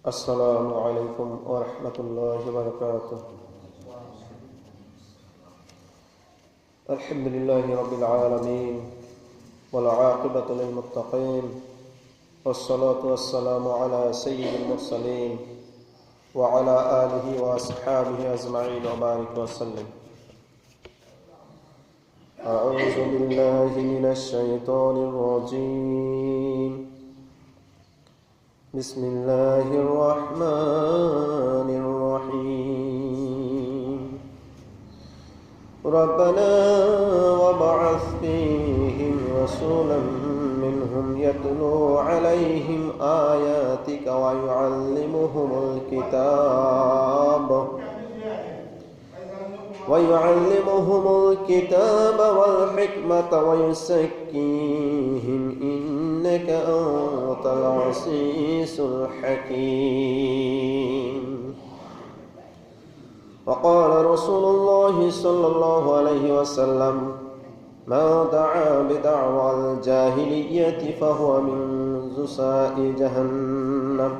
السلام عليكم ورحمة الله وبركاته. الحمد لله رب العالمين والعاقبة للمتقين والصلاة والسلام على سيد المرسلين وعلى آله وأصحابه أجمعين وبارك وسلم. أعوذ بالله من الشيطان الرجيم. بسم الله الرحمن الرحيم. ربنا وابعث فيهم رسولا منهم يتلو عليهم آياتك ويعلمهم الكتاب والحكمة ويزكيهم إنك أنت العزيز الحكيم. وقال رسول الله صلى الله عليه وسلم: من دعا بدعوى الجاهلية فهو من زساء جهنم.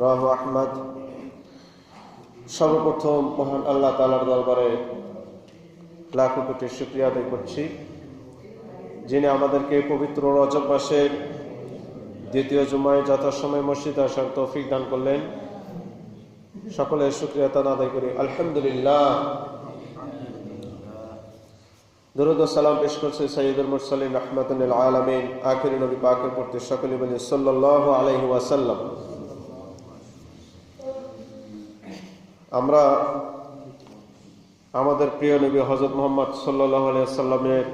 রাহু আহমদ। সর্বপ্রথম মহান আল্লাহ তাআলার দরবারে লাখো কোটি শুকরিয়া আদায় করছি, যিনি আমাদেরকে পবিত্র রজব মাসের দ্বিতীয় জুমায় যথাসময়ে মসজিদে আসার তৌফিক দান করলেন। সকলের শুকরিয়া আদায় করি আলহামদুলিল্লাহ। দরুদ ও সালাম পেশ করছে সাইয়্যিদুল মুরসালিন রাহমাতুল লিল আলামিন আখির নবী পাকের প্রতি। সকলে বলি সাল্লাল্লাহু আলাইহি ওয়াসাল্লাম। আমরা আমাদের প্রিয় নবী হযরত মুহাম্মদ সাল্লাল্লাহু আলাইহি ওয়াসাল্লামের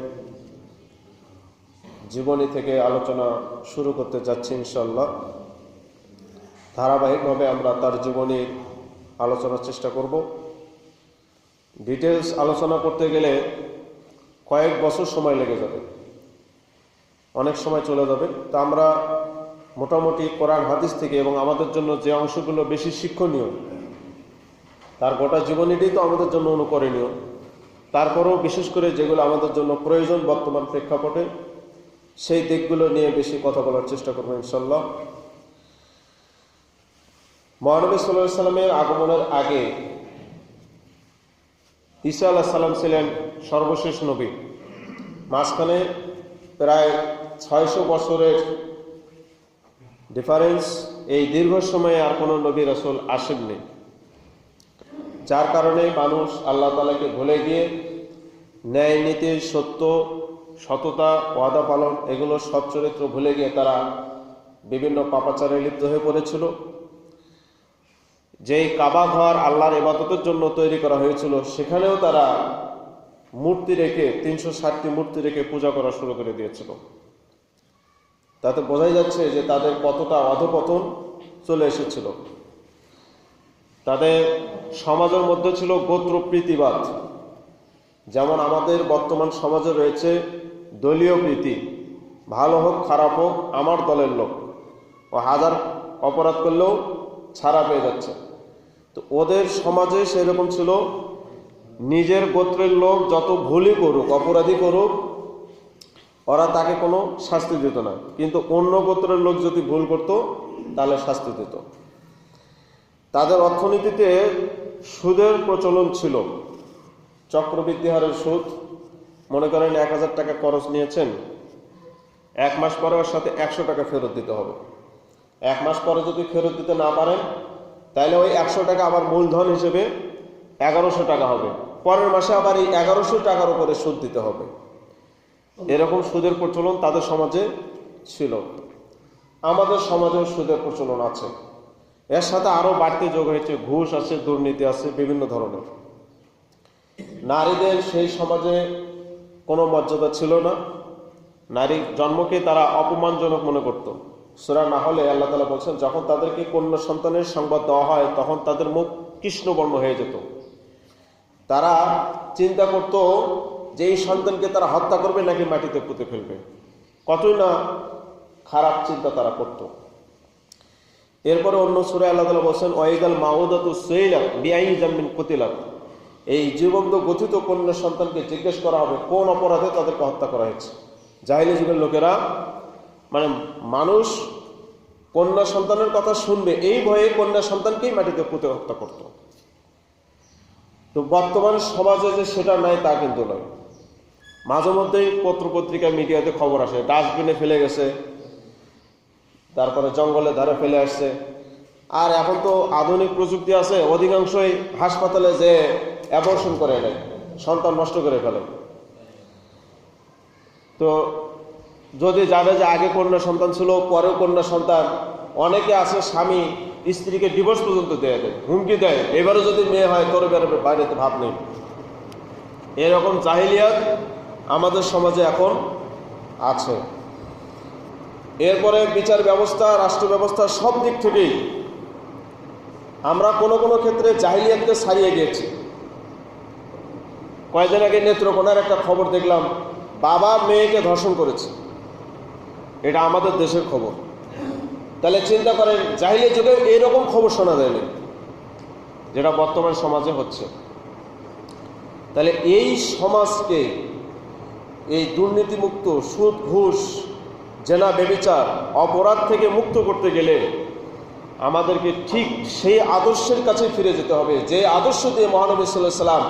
জীবনী থেকে আলোচনা শুরু করতে যাচ্ছি ইনশাআল্লাহ। ধারাবাহিকভাবে আমরা তার জীবনীর আলোচনার চেষ্টা করব। ডিটেলস আলোচনা করতে গেলে কয়েক বছর সময় লেগে যাবে, অনেক সময় চলে যাবে। তা আমরা মোটামুটি কোরআন হাদিস থেকে এবং আমাদের জন্য যে অংশগুলো বেশি শিক্ষণীয়, তার গোটা জীবনীটাই তো আমাদের জন্য অনুকরণীয়, তারপরেও বিশেষ করে যেগুলো আমাদের জন্য প্রয়োজন বর্তমান প্রেক্ষাপটে, সেই দিকগুলো নিয়ে বেশি কথা বলার চেষ্টা করবো ইনশাল্লাহ। মহানবী সাল্লাল্লাহু আলাইহি সাল্লামের আগমনের আগে ঈসা আলাইহিস সালাম ছিলেন সর্বশেষ নবী। মাঝখানে প্রায় 600 বছরের ডিফারেন্স। এই দীর্ঘ সময়ে আর কোনো নবী রাসূল আসেননি, যার কারণে মানুষ আল্লাহ তাআলাকে ভুলে গিয়ে ন্যায় নীতি, সত্য, সততা, ওয়াদা পালন, এগুলো সৎ চরিত্র ভুলে গিয়ে তারা বিভিন্ন পাপাচারে লিপ্ত হয়ে পড়েছিল। যেই কাবা ঘর আল্লাহর ইবাদতের জন্য তৈরি করা হয়েছিল, সেখানেও তারা মূর্তি রেখে 360টি মূর্তি রেখে পূজা করা শুরু করে দিয়েছিল। তাতে বোঝাই যাচ্ছে যে তাদের কতটা অধঃপতন চলে এসেছিল। তাদের সমাজের মধ্যে ছিল গোত্রপ্রীতিবাদ, যেমন আমাদের বর্তমান সমাজে রয়েছে দলীয় প্রীতি। ভালো হোক খারাপ হোক, আমার দলের লোক, ও হাজার অপরাধ করলেও ছাড়া পেয়ে যাচ্ছে। তো ওদের সমাজে সেরকম ছিল, নিজের গোত্রের লোক যত ভুলই করুক, অপরাধী করুক, ওরা তাকে কোনো শাস্তি দিত না, কিন্তু অন্য গোত্রের লোক যদি ভুল করত তাহলে শাস্তি দিত। তাদের অর্থনীতিতে সুদের প্রচলন ছিল, চক্রবৃদ্ধি হারের সুদ। মনে করেন 1000 টাকা খরচ নিয়েছেন, 1 মাস পরে ওর সাথে 100 টাকা ফেরত দিতে হবে। 1 মাস পরে যদি ফেরত দিতে না পারেন, তাহলে ওই 100 টাকা আবার মূলধন হিসেবে 1100 টাকা হবে। পরের মাসে আবার এই 1100 টাকার উপরে সুদ দিতে হবে। এরকম সুদের প্রচলন তাদের সমাজে ছিল। আমাদের সমাজেও সুদের প্রচলন আছে। এর সাথে আরো বাড়তি যোগ হয়েছে ঘুষ আছে, দুর্নীতি আছে, বিভিন্ন ধরনের। নারীদের সেই সমাজে কোনো মর্যাদা ছিল না। নারী জন্মকে তারা অপমানজনক মনে করত। সূরা নাহলে আল্লাহ তাআলা বলছেন, যখন তাদেরকে কন্যা সন্তানের সংবাদ দেওয়া হয়, তখন তাদের মুখ কৃষ্ণবর্ণ হয়ে যেত। তারা চিন্তা করত যে এই সন্তানকে তারা হত্যা করবে নাকি মাটিতে পুঁতে ফেলবে। কতই না খারাপ চিন্তা তারা করত। এরপরে অন্য সূরায় আল্লাহ তাআলা বলছেন, ওয়াইদাল মাউদাতু সুইলাত বিআই জামিন কুতিলাত। এই জীবন্ত গঠিত কন্যা সন্তানকে জিজ্ঞেস করা হবে কোন অপরাধে তাদেরকে হত্যা করা হয়েছে। জাহিলি যুগের লোকেরা, মানে মানুষ কন্যা সন্তানের কথা শুনবে এই ভয়ে কন্যা সন্তানকেই মাটিতে পুঁতে হত্যা করত। তো বর্তমান সমাজে যে সেটা নাই তা কিন্তু নয়। মাঝে মধ্যেই পত্রপত্রিকা মিডিয়াতে খবর আসে ডাস্টবিনে ফেলে গেছে, তারপরে জঙ্গলে ধারে ফেলে আসছে। আর এখন তো আধুনিক প্রযুক্তি আছে, অধিকাংশই হাসপাতালে যে অ্যাবর্শন করে নেয়, সন্তান নষ্ট করে ফেলে। তো যদি জানে যে আগে কন্যা সন্তান ছিল, পরেও কন্যা সন্তান, অনেকে আছে স্বামী স্ত্রীকে ডিভোর্স পর্যন্ত দেয়, হুমকি দেয়, এবারে যদি মেয়ে হয় তোর বেরোবে, বাইরে তো ভাব নেই। এরকম জাহিলিয়াত আমাদের সমাজে এখন আছে। এরপরে বিচার ব্যবস্থা, রাষ্ট্র ব্যবস্থা, সব দিক থেকেই আমরা কোনো কোনো ক্ষেত্রে জাহিলিয়াতকে ছাড়িয়ে গিয়েছি। কয়েকদিন আগে নেত্রকোনার একটা খবর দেখলাম, বাবা মেয়েকে ধর্ষণ করেছে। এটা আমাদের দেশের খবর। তাহলে চিন্তা করেন, জাহিলিয়াত যুগে এইরকম খবর শোনা যায়নি, যেটা বর্তমান সমাজে হচ্ছে। তাহলে এই সমাজকে এই দুর্নীতিমুক্ত, সুদ ঘুষ, জেনা ব্যভিচার, অপরাধ থেকে মুক্ত করতে গেলে আমাদেরকে ঠিক সেই আদর্শের কাছে ফিরে যেতে হবে, যে আদর্শ দিয়ে মহানবী সাল্লাল্লাহু আলাইহি সাল্লাম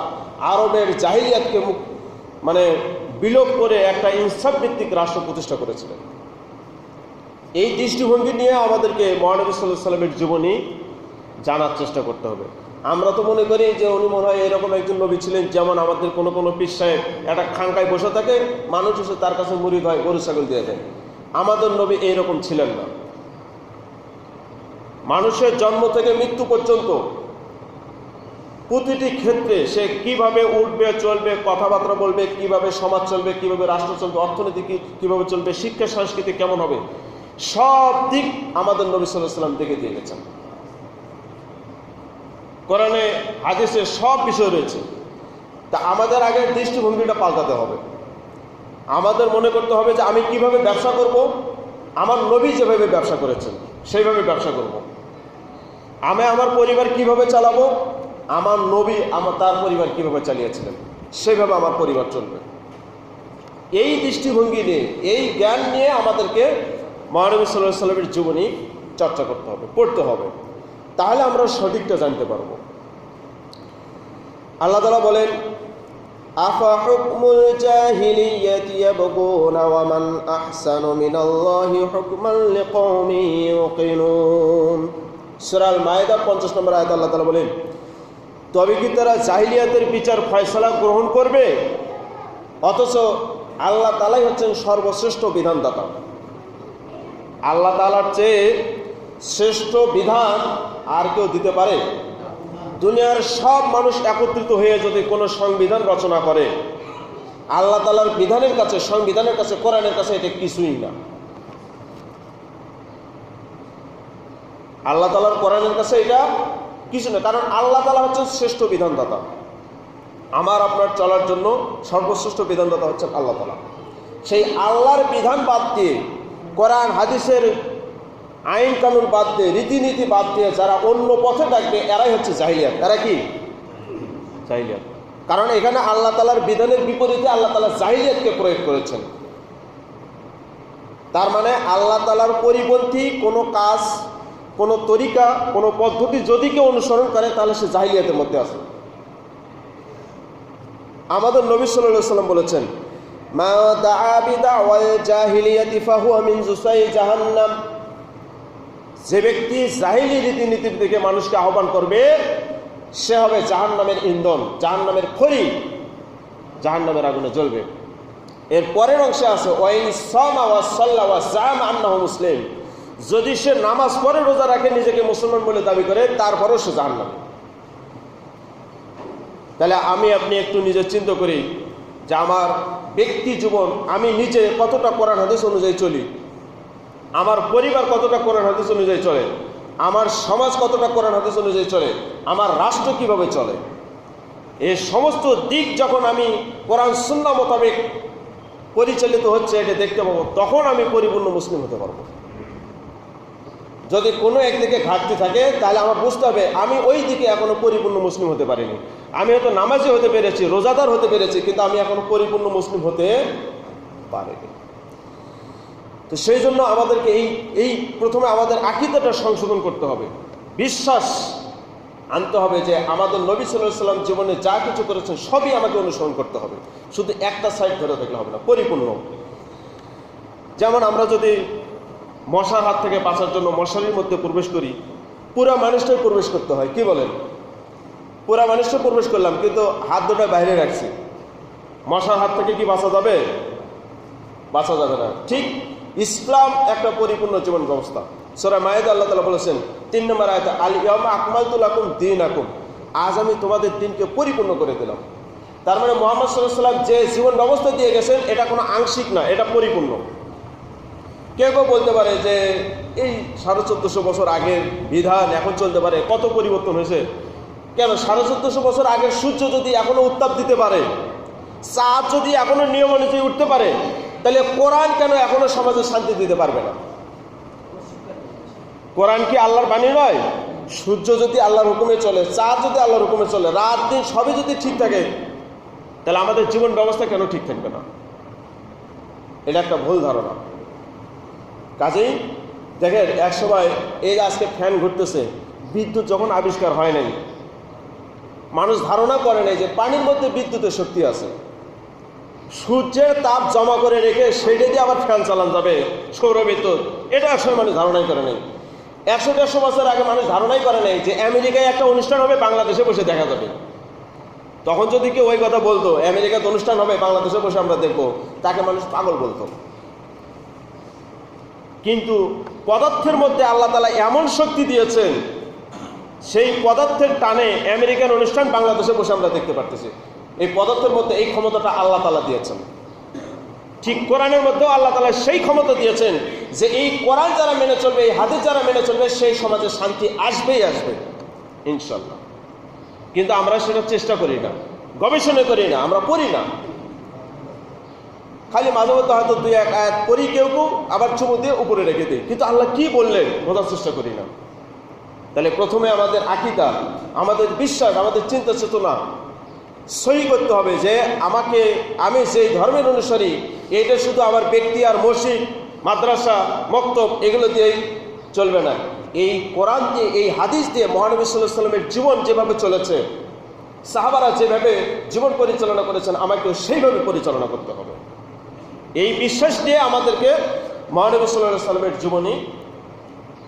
আরবের জাহিলিয়াতকে বিলোপ করে একটা ইনসাফ ভিত্তিক রাষ্ট্র প্রতিষ্ঠা করেছিলেন। এই দৃষ্টিভঙ্গি নিয়ে আমাদেরকে মহানবী সাল্লাল্লাহু আলাইহি সাল্লামের জীবনী জানার চেষ্টা করতে হবে। আমরা তো মনে করি যে উনি মনে হয় এরকম একজন নবী ছিলেন, যেমন আমাদের কোনো কোনো পীর সাহেব একটা খানকায় বসে থাকে, মানুষ এসে তার কাছে মুরিদ হয়, গরু ছাগল দিয়ে দেয়। আমাদের নবী এইরকম ছিলেন না। মানুষের জন্ম থেকে মৃত্যু পর্যন্ত প্রতিটি ক্ষেত্রে সে কিভাবে উঠবে, চলবে, কথাবার্তা বলবে, কিভাবে সমাজ চলবে, কিভাবে রাষ্ট্র চলবে, অর্থনীতি কিভাবে চলবে, শিক্ষা সংস্কৃতি কেমন হবে, সব দিক আমাদের নবী সাল্লাল্লাহু আলাইহি সাল্লাম দেখে দিয়ে গেছেন। কোরআনে হাদিসে সব বিষয় রয়েছে। তা আমাদের আগে দৃষ্টিভঙ্গিটা পাল্টাতে হবে। আমাদের মনে করতে হবে যে আমি কিভাবে ব্যবসা করব, আমার নবী যেভাবে ব্যবসা করেছেন সেইভাবে ব্যবসা করব। আমি আমার পরিবার কিভাবে চালাবো, আমার নবী তার পরিবার কিভাবে চালিয়েছিলেন সেইভাবে আমার পরিবার চলবে। এই দৃষ্টিভঙ্গি নিয়ে, এই জ্ঞান নিয়ে আমাদেরকে মহানবী সাল্লাল্লাহু আলাইহি সাল্লামের জীবনী চর্চা করতে হবে, পড়তে হবে। তাহলে আমরা সঠিকটা জানতে পারবো। আল্লাহ তাআলা বলেন, আফা হুকমুল জাহিলিয়াতি ইয়াবগুনা ওয়া মান আহসানু মিনাল্লাহি হুকমান লিকওমিন ইউকিনুন। সূরা আল মায়েদা 50 নম্বর আয়াতে আল্লাহ তাআলা বলেন, তবে কি তারা জাহিলিয়াতের বিচার ফয়সালা গ্রহণ করবে, অথচ আল্লাহ তাআলাই হচ্ছেন সর্বশ্রেষ্ঠ বিধানদাতা। আল্লাহ তাআলার চেয়ে শ্রেষ্ঠ বিধান আর কেউ দিতে পারে? দুনিয়ার সব মানুষ একত্রিত হয়ে যদি কোনো সংবিধান রচনা করে, আল্লাহ তাআলার বিধানের কাছে, সংবিধানের কাছে, কোরআনের কাছে এটা কিছুই না। আল্লাহ তাআলার কোরআনের কাছে এটা কিছু না, কারণ আল্লাহ তাআলা হচ্ছেন শ্রেষ্ঠ বিধানদাতা। আমার আপনার চলার জন্য সর্বশ্রেষ্ঠ বিধানদাতা হচ্ছেন আল্লাহ তাআলা। সেই আল্লাহর বিধান বাদ দিয়ে, কোরআন হাদিসের আইন কানুন বাদ দিয়ে, রীতিনীতি বাদ দিয়ে যারা অন্য পথে থাকবে, এরাই হচ্ছে জাহিলিয়াত। এরা কি জাহিলিয়াত? কারণ এখানে আল্লাহ তাআলার বিধানের বিপরীতে আল্লাহ তাআলা জাহিলিয়াতকে প্রয়োগ করেছেন। তার মানে আল্লাহ তাআলার পরিপন্থী কোনো কাজ, কোনো তরিকা, কোনো পদ্ধতি যদি কেউ অনুসরণ করে, তাহলে সে জাহিলিয়াতের মধ্যে আছে। আমাদের নবী সাল্লাল্লাহু আলাইহি ওয়াসাল্লাম বলেছেন, মা দাআ বিদাওয়াল জাহিলিয়াতি ফাহুয়া মিন জুসাই জাহান্নাম। যে ব্যক্তি জাহিলি রীতিনীতির দিকে মানুষকে আহ্বান করবে, সে হবে জাহান্নামের ইন্ধন, জাহান্নামের খড়ি, জাহান্নামের আগুনে জ্বলবে। এর পরের অংশে আছে, ওয়াইন সামা ওয়া সাল্লা ওয়া জামা আন্নাহু মুসলিম। যদি সে নামাজ পড়ে, রোজা রাখে, নিজেকে মুসলমান বলে দাবি করে, তারপরেও সে জাহান্নামে। তাহলে আমি আপনি একটু নিজে চিন্তা করি যে আমার ব্যক্তি জীবন, আমি নিজে কতটা কোরআন হাদিস অনুযায়ী চলি, আমার পরিবার কতটা কোরআন হাদিস অনুযায়ী চলে, আমার সমাজ কতটা কোরআন হাদিস অনুযায়ী চলে, আমার রাষ্ট্র কিভাবে চলে। এই সমস্ত দিক যখন আমি কোরআন সুন্নাহ মোতাবেক পরিচালিত হচ্ছে এটা দেখতে পাবো, তখন আমি পরিপূর্ণ মুসলিম হতে পারবো। যদি কোনো একদিকে ঘাটতি থাকে, তাহলে আমার বুঝতে হবে আমি ওই দিকে এখনো পরিপূর্ণ মুসলিম হতে পারিনি। আমি হয়তো নামাজি হতে পেরেছি, রোজাদার হতে পেরেছি, কিন্তু আমি এখনো পরিপূর্ণ মুসলিম হতে পারিনি। তো সেই জন্য আমাদেরকে এই প্রথমে আমাদের আকীদাটা সংশোধন করতে হবে, বিশ্বাস আনতে হবে যে আমাদের নবী সাল্লাল্লাহু আলাইহি ওয়াসাল্লাম জীবনে যা কিছু করেছেন সবই আমাকে অনুসরণ করতে হবে, শুধু একটা সাইড ধরে দেখলে হবে না, পরিপূর্ণ। যেমন আমরা যদি মশার হাত থেকে বাঁচার জন্য মশারির মধ্যে প্রবেশ করি, পুরা মানুষটাই প্রবেশ করতে হয়, কি বলেন? পুরা মানুষটা প্রবেশ করলাম কিন্তু হাত দুটো বাইরে রাখছি, মশার হাত থেকে কি বাঁচা যাবে? বাঁচা যাবে না। ঠিক ইসলাম একটা পরিপূর্ণ জীবন ব্যবস্থা। সূরা মায়েদা আল্লাহ তাআলা বলেছেন ৩ নম্বর আয়াতে, আল ইয়াউমা আকমালতু লাকুম দীনাকুম, আজ আমি তোমাদের দিনকে পরিপূর্ণ করে দিলাম। তার মানে মুহাম্মদ সাল্লাল্লাহু আলাইহি ওয়াসাল্লাম যে জীবন ব্যবস্থা দিয়ে গেছেন এটা কোনো আংশিক না, এটা পরিপূর্ণ। কেউ কেউ বলতে পারে যে এই 1450 বছর আগের বিধান এখন চলতে পারে, কত পরিবর্তন হয়েছে। কেন? 1450 বছর আগের সূর্য যদি এখনো উত্তাপ দিতে পারে, চাঁদ যদি এখনো নিয়ম অনুযায়ী উঠতে পারে, তাহলে কোরআন কেন এখনো সমাজে শান্তি দিতে পারবে না? কোরআন কি আল্লাহর বাণী নয়? সূর্য যদি আল্লাহর হুকুমে চলে, চাঁদ যদি আল্লাহর হুকুমে চলে, রাত দিন সবই যদি ঠিক থাকে, তাহলে আমাদের জীবন ব্যবস্থা কেন ঠিক থাকবে না? এটা একটা ভুল ধারণা। কাজেই দেখেন, এক সময় এই আজকে ফ্যান ঘুরতেছে, বিদ্যুৎ যখন আবিষ্কার হয় নাই, মানুষ ধারণা করে নাই যে পানির মধ্যে বিদ্যুতের শক্তি আছে। সূর্যের তাপ জমা করে রেখে সেটা দিয়ে আবার ফ্যান চালানো যাবে, সৌর বিদ্যুৎ, এটা একসময় মানুষ ধারণাই করে নেই। 100-150 বছর আগে মানুষ ধারণাই করে নেই যে আমেরিকায় একটা অনুষ্ঠান হবে, বাংলাদেশে বসে দেখা যাবে। তখন যদি কেউ ওই কথা বলতো আমেরিকাতে অনুষ্ঠান হবে, বাংলাদেশে বসে আমরা দেখবো, তাকে মানুষ পাগল বলতো। কিন্তু পদার্থের মধ্যে আল্লাহ তাআলা এমন শক্তি দিয়েছেন, সেই পদার্থের টানে আমেরিকান অনুষ্ঠান বাংলাদেশে বসে আমরা দেখতে পারতেছি। এই পদার্থের মধ্যে এই ক্ষমতাটা আল্লাহ তাআলা দিয়েছেন। ঠিক কোরআনের মধ্যেও আল্লাহ তাআলা সেই ক্ষমতা দিয়েছেন যে এই কোরআন যারা মেনে চলবে, এই হাদিস যারা মেনে চলবে, সেই সমাজে শান্তি আসবেই আসবে ইনশাল্লাহ। কিন্তু আমরা সেটা চেষ্টা করি না, গবেষণা করি না, আমরা পড়ি না, খালি মাঝে মধ্যে হয়তো 2-1 আয়াত পড়ি, কেউ কেউ আবার চুমু দিয়ে উপরে রেখে দিই, কিন্তু আল্লাহ কি বললেন বোঝার চেষ্টা করি না। তাহলে প্রথমে আমাদের আকীদা, আমাদের বিশ্বাস, আমাদের চিন্তা চেতনা সহি করতে হবে যে আমি যেই ধর্মের অনুসারী, এটা শুধু আমার ব্যক্তি আর মসজিদ, মাদ্রাসা, মক্তব এগুলো দিয়েই চলবে না। এই কোরআন দিয়ে, এই হাদিস দিয়ে মহানবী সাল্লাল্লাহু আলাইহি ওয়াসাল্লামের জীবন যেভাবে চলেছে, সাহাবারা যেভাবে জীবন পরিচালনা করেছেন, আমাকেও সেইভাবে পরিচালনা করতে হবে। এই বিশ্বাস নিয়ে আমাদেরকে মহানবী সাল্লাল্লাহু আলাইহি ওয়াসাল্লামের জীবনী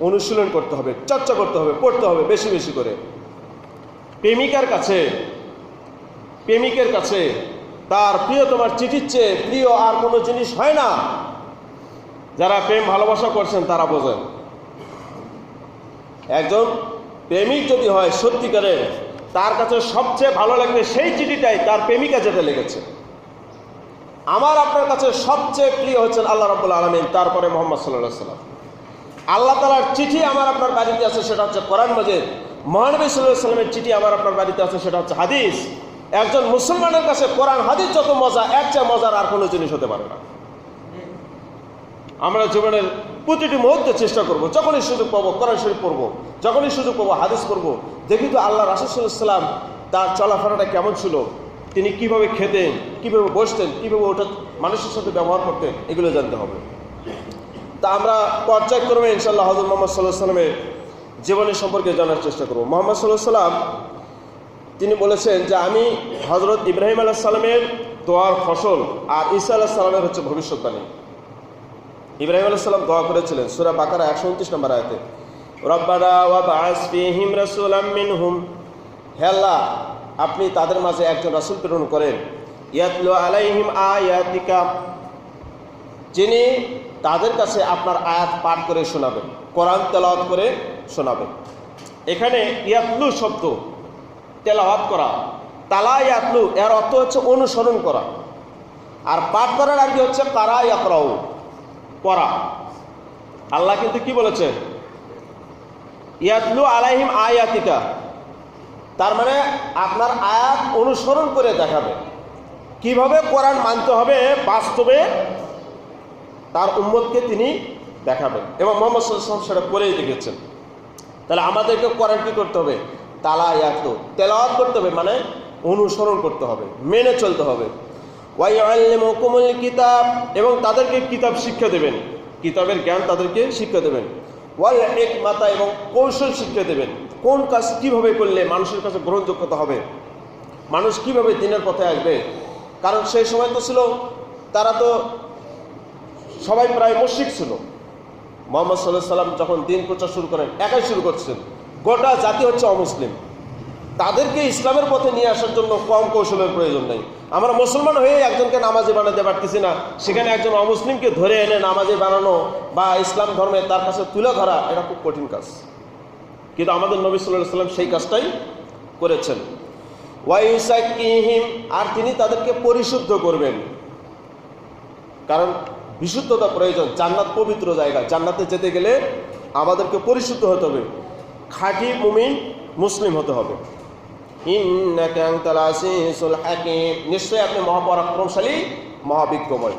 অনুশীলন করতে হবে, চর্চা করতে হবে, পড়তে হবে বেশি বেশি করে। প্রেমিকের কাছে তার প্রিয়তমার চিঠির চেয়ে প্রিয় আর কোনো জিনিস হয় না। যারা প্রেম ভালোবাসা করছেন তারা বোঝেন। একজন প্রেমিক যদি হয় সত্যিকারের, তার কাছে সবচেয়ে ভালো লাগবে সেই চিঠিটাই তার প্রেমিকা যেটা লেগেছে। আমার আপনার কাছে সবচেয়ে প্রিয় হচ্ছেন আল্লাহ রাব্বুল আলামিন, তারপরে মুহাম্মদ সাল্লাল্লাহু আলাইহি ওয়াসাল্লাম। আল্লাহ তাআলার চিঠি আমার আপনার বাড়িতে আছে, সেটা হচ্ছে কোরআন মাজিদ। মহানবী সাল্লাল্লাহু আলাইহি ওয়াসাল্লামের চিঠি আমার আপনার বাড়িতে আছে, সেটা হচ্ছে হাদিস। একজন মুসলমানের কাছে কোরআন হাদিস যত মজা, এর চেয়ে মজার আর কোনো জিনিস হতে পারে না। আমরা জীবনের প্রতিটি মুহূর্তে চেষ্টা করব, যখনই সুযোগ পাবো কোরআন শরীফ পড়বো, যখনই সুযোগ পাবো হাদিস পড়বো। দেখি তো আল্লাহ রাসূল সাল্লাল্লাহু আলাইহি ওয়াসাল্লাম তার চলাফেরাটা কেমন ছিল, তিনি কিভাবে খেতেন, কিভাবে বসতেন, কিভাবে ওটা মানুষের সাথে ব্যবহার করতেন, এগুলো জানতে হবে। তা আমরা পর্যায়ক্রমে ইনশাআল্লাহ হযরত মুহাম্মদ সাল্লাল্লাহু আলাইহি ওয়াসাল্লামের জীবনী সম্পর্কে জানার চেষ্টা করব। মুহাম্মদ সাল্লাল্লাহু আলাইহি ওয়াসাল্লাম তিনি বলেছেন যে আমি হযরত ইব্রাহিম আলাইহিস সালামের দোয়ার ফসল, আর ঈসা আলাইহিস সালামের হচ্ছে ভবিষ্যৎবাণী। ইব্রাহিম আলাইহিস সালাম দোয়া করেছিলেন সূরা বাকারা 129 নম্বর আয়াতে, রব্বানা ওয়াবআস ফীহিম রাসূলাম মিনহুম, হে আল্লাহ আপনি তাদের মাঝে একজন রাসূল প্রেরণ করেন, ইয়াতলু আলাইহিম আয়াতিকা, যিনি তাদের কাছে আপনার আয়াত পাঠ করে শোনাবেন, কোরআন তেলাওয়াত করে শোনাবেন। এখানে ইয়াতলু শব্দ তেলাওয়াত করা, তালা ইয়াতলু এর অর্থ হচ্ছে অনুসরণ করা, আর পাঠ করার আগে হচ্ছে কারা ইয়াকরাউ, পড়া। আল্লাহ কিন্তু কি বলেছেন, ইয়াতলু আলাইহিম আয়াতিকা, তার মানে আপনার আয়াত অনুসরণ করে দেখাবে, কিভাবে কোরআন মানতে হবে বাস্তবে তার উম্মতকে তিনি দেখাবেন, এবং মুহাম্মদ সাল্লাল্লাহু আলাইহি ওয়াসাল্লাম সেটা করেই দেখিয়েছেন। তাহলে আমাদেরকে কোরআন কি করতে হবে, তালা ইয়াতলু তেলাওয়াত করতে হবে, মানে অনুসরণ করতে হবে, মেনে চলতে হবে। ওয়া ইউআল্লিমুকুমুল কিতাব, এবং তাদেরকে কিতাব শিক্ষা দেবেন। কিতাবের জ্ঞান তাদেরকে শিক্ষা দেবেন। ওয়াল হিকমাতা, এবং কৌশল শিক্ষা দেবেন, কোন কাজ কিভাবে করলে মানুষের কাছে গ্রহণযোগ্যতা হবে, মানুষ কিভাবে দিনের পথে আসবে। কারণ সেই সময় তো ছিল, তারা তো সবাই প্রায় মুশরিক ছিল। মুহাম্মদ সাল্লাল্লাহু আলাইহি সাল্লাম যখন দিন প্রচার শুরু করেন, একাই শুরু করছেন, গোটা জাতি হচ্ছে অমুসলিম। তাদেরকে ইসলামের পথে নিয়ে আসার জন্য কম কৌশলের প্রয়োজন নেই। আমরা মুসলমান হয়ে একজনকে নামাজি বানাতে পারতেছি না, সেখানে একজন অমুসলিমকে ধরে এনে নামাজি বানানো বা ইসলাম ধর্মে তার কাছে তুলে ধরা, এটা খুব কঠিন কাজ। কিন্তু আমাদের নবী সাল্লাল্লাহু আলাইহি সাল্লাম সেই কাজটাই করেছেন। ওয়াইসাকিহিম, আর তিনি তাদেরকে পরিশুদ্ধ করবেন, কারণ বিশুদ্ধতা প্রয়োজন। জান্নাত পবিত্র জায়গা, জান্নাতে যেতে গেলে আমাদেরকে পরিশুদ্ধ হতে হবে, খাঁটি মুমিন মুসলিম হতে হবে। ইন্নাকা আনতাল আজিজুল হাকীম, নিশ্চয়ই আপনি মহাপরাক্রমশালী মহাবিজ্ঞময়।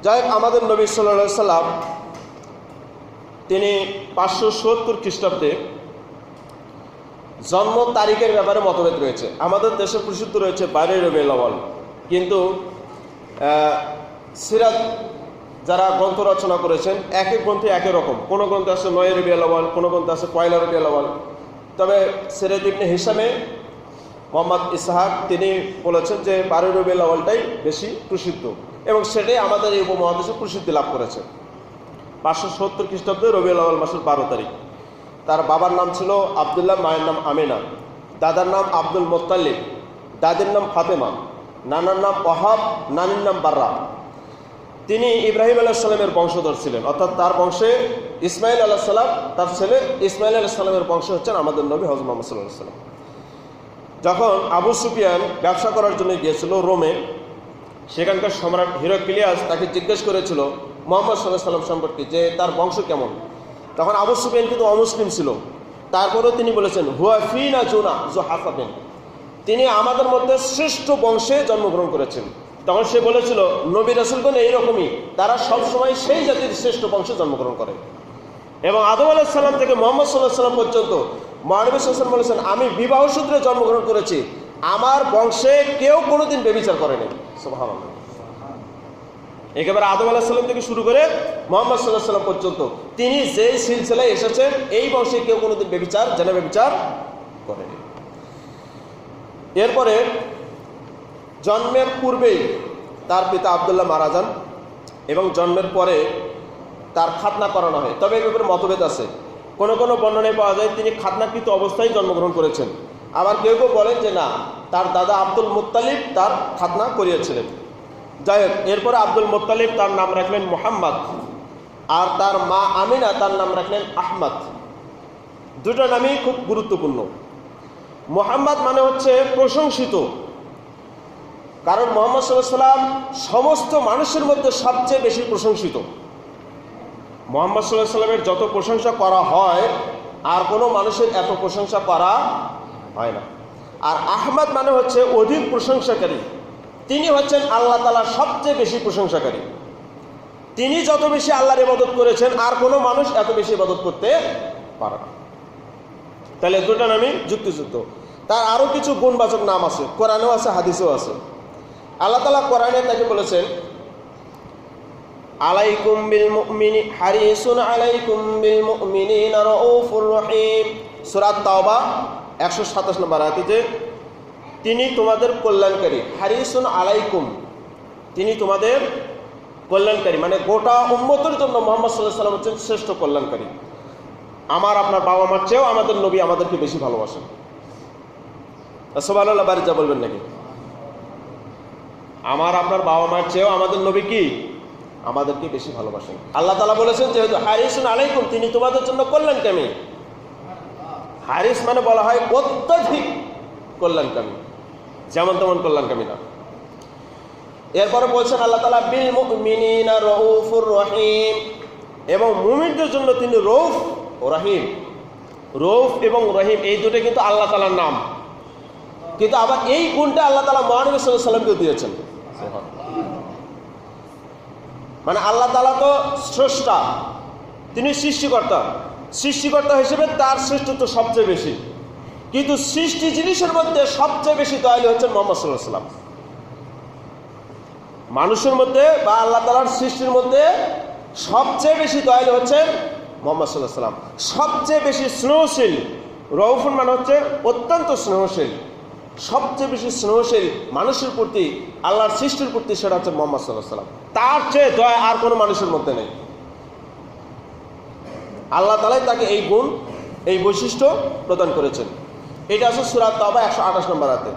যাই হোক, আমাদের নবী সাল্লাল্লাহু আলাইহি সাল্লাম তিনি 570 খ্রিস্টাব্দে জন্ম তারিখের ব্যাপারে মতভেদ রয়েছে। আমাদের দেশে প্রসিদ্ধ রয়েছে 12 রবিউল আউয়াল, কিন্তু সিরাত যারা গ্রন্থ রচনা করেছেন এক এক গ্রন্থে একই রকম। কোনো গ্রন্থে আছে 9 রবিউল আউয়াল, কোনো গ্রন্থে আছে 1 রবিউল আউয়াল। তবে সিরাত ইবনে হিশামে মোহাম্মদ ইসহাক তিনি বলেছেন যে 12 রবিউল আউয়ালটাই বেশি প্রসিদ্ধ, এবং সেটাই আমাদের এই উপমহাদেশে প্রসিদ্ধি লাভ করেছে। 570 খ্রিস্টাব্দে রবিউল আউয়াল মাসের 12 তারিখ। তার বাবার নাম ছিল আবদুল্লাহ, মায়ের নাম আমিনা, দাদার নাম আব্দুল মুত্তালিব, দাদির নাম ফাতেমা, নানার নাম ওহাব, নানির নাম বাররা। তিনি ইব্রাহিম আলাইহিস সালামের বংশধর ছিলেন, অর্থাৎ তার বংশে ইসমাইল আলাইহিস সালাম, তার ছেলে ইসমাইল আলাইহিস সালামের বংশ হচ্ছেন আমাদের নবী হযরত মুহাম্মদ সাল্লাল্লাহু আলাইহি ওয়াসাল্লাম। যখন আবু সুফিয়ান ব্যবসা করার জন্য গিয়েছিল রোমে, সেখানকার সম্রাট হিরাক্লিয়াস তাকে জিজ্ঞেস করেছিল মুহাম্মদ সাল্লাল্লাহু আলাইহি ওয়াসাল্লাম সম্পর্কে, যে তার বংশ কেমন। তখন আবু সুফিয়ান কিন্তু অমুসলিম ছিল, তারপরেও তিনি বলেছেন হুয়া ফিনা জুনা জুহাফাবিন, তিনি আমাদের মধ্যে শ্রেষ্ঠ বংশে জন্মগ্রহণ করেছেন। তখন সে বলেছিল নবী রাসূলগণ এইরকমই, তারা সবসময় সেই জাতির শ্রেষ্ঠ বংশে জন্মগ্রহণ করে। এবং আদম আলাইহিস সালাম থেকে মুহাম্মদ সাল্লাল্লাহু আলাইহি ওয়াসাল্লাম পর্যন্ত মহানবী সাল্লাল্লাহু আলাইহি ওয়াসাল্লাম বলেছেন, আমি বিবাহ সূত্রে জন্মগ্রহণ করেছি, আমার বংশে কেউ কোনোদিন ব্যভিচার করেনি। সুবহানাল্লাহ। একেবারে আদম আলাইহিস সালাম থেকে শুরু করে মুহাম্মদ সাল্লাল্লাহু আলাইহি ওয়াসাল্লাম পর্যন্ত তিনি যেই সিলসিলায় এসেছেন, এই বংশে কেউ কোনোদিন ব্যভিচার, জেনা ব্যভিচার করেনি। এরপরে জন্মের পূর্বেই তার পিতা আব্দুল্লাহ মারা যান, এবং জন্মের পরে তার খাতনা করানো হয়। তবে এই ব্যাপারে মতভেদ আছে। কোনো কোনো বর্ণনায় পাওয়া যায় তিনি খাতনাকৃত অবস্থায় জন্মগ্রহণ করেছেন, আবার কেউ কেউ বলেন যে না, তার দাদা আব্দুল মুত্তালিব তার খাতনা করিয়েছিলেন। যাই হোক, এরপরে আব্দুল মুত্তালিব তার নাম রাখলেন মুহাম্মদ, আর তার মা আমিনা তার নাম রাখলেন আহমদ। দুটো নামই খুব গুরুত্বপূর্ণ। মুহাম্মদ মানে হচ্ছে প্রশংসিত, কারণ মুহাম্মদ সাল্লাল্লাহু আলাইহি ওয়াসাল্লাম সমস্ত মানুষের মধ্যে সবচেয়ে বেশি প্রশংসিত। মুহাম্মদ সাল্লাল্লাহু আলাইহি ওয়াসাল্লামের যত প্রশংসা করা হয়, আর কোনো মানুষের এত প্রশংসা করা হয় না। আর আহমদ মানে হচ্ছে অধিক প্রশংসাকারী, তিনি হচ্ছেন আল্লাহ তাআলার সবচেয়ে বেশি প্রশংসাকারী। তিনি যত বেশি আল্লাহর ইবাদত করেছেন, আর কোনো মানুষ এত বেশি ইবাদত করতে পারে না। তাহলে দুটো নামই যুক্তিযুক্ত। তার আরও কিছু গুণবাচক নাম আছে, কোরআনেও আছে, হাদিসেও আছে। আল্লাহ তাআলা কোরআনে তাকে বলেছেন আলাইকুম বিল মুমিনি হারিসুন আলাইকুম বিল মুমিনিনা রাউফুর রহিম। সূরা তাওবা 127 নম্বর আয়াতে যে তিনি তোমাদের কল্যাণকারী, হারিসুন আলাইকুম, তিনি তোমাদের কল্যাণকারী, মানে গোটা উম্মতের জন্য মুহাম্মদ সাল্লাল্লাহু আলাইহি ওয়াসাল্লাম হচ্ছেন শ্রেষ্ঠ কল্যাণকারী। আমার আপনার বাবা মার চেয়েও আমাদের নবী আমাদেরকে বেশি ভালোবাসেন। সুবহানাল্লাহ, বাড়ি যা বলবেন নাকি? আমার আপনার বাবা মার চেয়েও আমাদের নবী কি আমাদেরকে বেশি ভালোবাসেন। আল্লাহ তাআলা বলেছেন যেহেতু হারিসুন আলাইকুম, তিনি তোমাদের জন্য কল্যাণকামী। হারিস মানে বলা হয় অত্যধিক কল্যাণকামী, যেমন তেমন কল্যাণকামী না। এরপরে বলছেন আল্লাহ তাআলা বিল মুমিনিনা রাউফুর রহিম, এবং মুমিনদের জন্য তিনি রউফ ও রহিম। রউফ এবং রহিম এই দুটো কিন্তু আল্লাহ তাআলার নাম, কিন্তু আবার এই গুণটা আল্লাহ তাআলা মহানবী সাল্লাল্লাহু আলাইহি ওয়াসাল্লামকে দিয়েছেন। মানে আল্লাহ তাআলা তো স্রষ্টা, তিনি সৃষ্টিকর্তা, সৃষ্টিকর্তা হিসেবে তার শ্রেষ্ঠত্ব সবচেয়ে বেশি। কিন্তু সৃষ্টি জিনিসের মধ্যে সবচেয়ে বেশি দয়ালু হচ্ছেন মুহাম্মদ সাল্লাল্লাহু আলাইহি ওয়াসাল্লাম। মানুষের মধ্যে বা আল্লাহ তাআলার সৃষ্টির মধ্যে সবচেয়ে বেশি দয়ালু হচ্ছেন মুহাম্মদ সাল্লাল্লাহু আলাইহি ওয়াসাল্লাম, সবচেয়ে বেশি স্নেহশীল। রউফুন মানে হচ্ছে অত্যন্ত স্নেহশীল, সবচেয়ে বেশি স্নেহশীল মানুষের প্রতি, আল্লাহর সৃষ্টির প্রতি, সেটা হচ্ছে মুহাম্মদ সাল্লাল্লাহু আলাইহি ওয়াসাল্লাম। তার চেয়ে দয়া আর কোনো মানুষের মধ্যে নেই। আল্লাহ তাআলাই তাকে এই গুণ, এই বৈশিষ্ট্য প্রদান করেছেন। এটা আছে সূরা তাওবা 128 নম্বর আয়াতে।